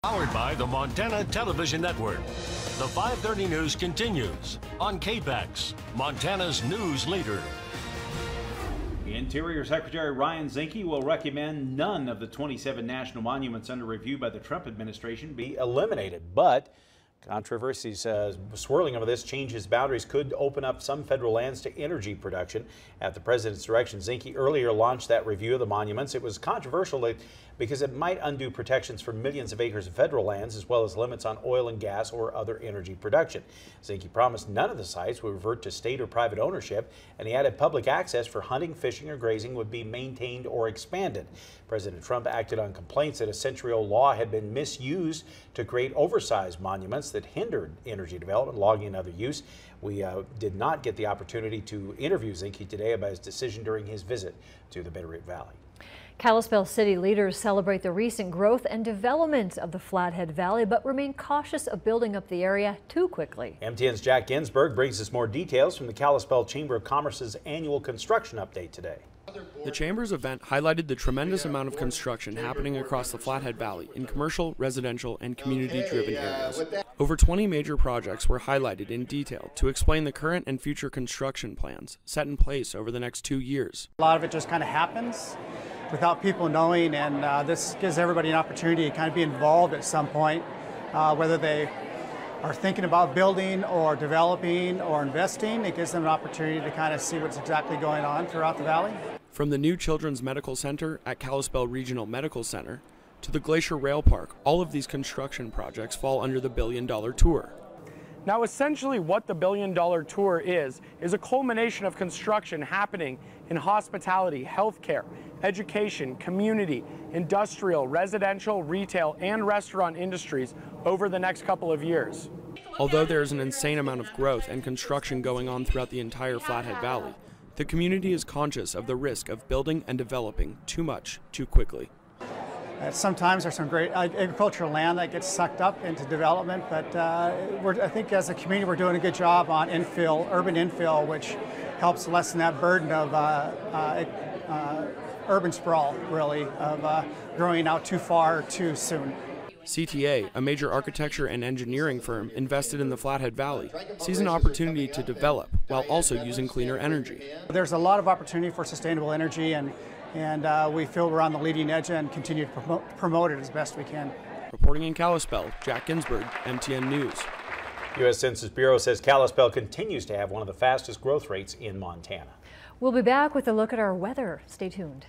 Powered by the Montana Television Network. The 5:30 news continues on KPAX, Montana's news leader. Interior Secretary Ryan Zinke will recommend none of the 27 national monuments under review by the Trump administration be eliminated, but controversies swirling over this changes boundaries could open up some federal lands to energy production. At the president's direction, Zinke earlier launched that review of the monuments. It was controversial because it might undo protections for millions of acres of federal lands, as well as limits on oil and gas or other energy production. Zinke promised none of the sites would revert to state or private ownership, and he added public access for hunting, fishing, or grazing would be maintained or expanded. President Trump acted on complaints that a century-old law had been misused to create oversized monuments that hindered energy development, logging, and other use. We did not get the opportunity to interview Zinke today about his decision during his visit to the Bitterroot Valley. Kalispell city leaders celebrate the recent growth and development of the Flathead Valley, but remain cautious of building up the area too quickly. MTN's Jack Ginsburg brings us more details from the Kalispell Chamber of Commerce's annual construction update today. The Chamber's event highlighted the tremendous amount of construction happening across the Flathead Valley in commercial, residential, and community-driven areas. Over 20 major projects were highlighted in detail to explain the current and future construction plans set in place over the next 2 years. A lot of it just kind of happens without people knowing, and this gives everybody an opportunity to kind of be involved at some point, whether they are thinking about building or developing or investing. It gives them an opportunity to kind of see what's exactly going on throughout the valley. From the new Children's Medical Center at Kalispell Regional Medical Center to the Glacier Rail Park, all of these construction projects fall under the $1 billion tour. Now, essentially what the $1 billion tour is a culmination of construction happening in hospitality, healthcare, education, community, industrial, residential, retail, and restaurant industries over the next couple of years. Although there is an insane amount of growth and construction going on throughout the entire Flathead Valley, the community is conscious of the risk of building and developing too much too quickly. Sometimes there's some great agricultural land that gets sucked up into development, but I think as a community we're doing a good job on infill, urban infill, which helps lessen that burden of urban sprawl, really, of growing out too far too soon. CTA, a major architecture and engineering firm invested in the Flathead Valley, sees an opportunity to develop while also using cleaner energy. There's a lot of opportunity for sustainable energy, and we feel we're on the leading edge and continue to promote it as best we can. Reporting in Kalispell, Jack Ginsburg, MTN News. U.S. Census Bureau says Kalispell continues to have one of the fastest growth rates in Montana. We'll be back with a look at our weather. Stay tuned.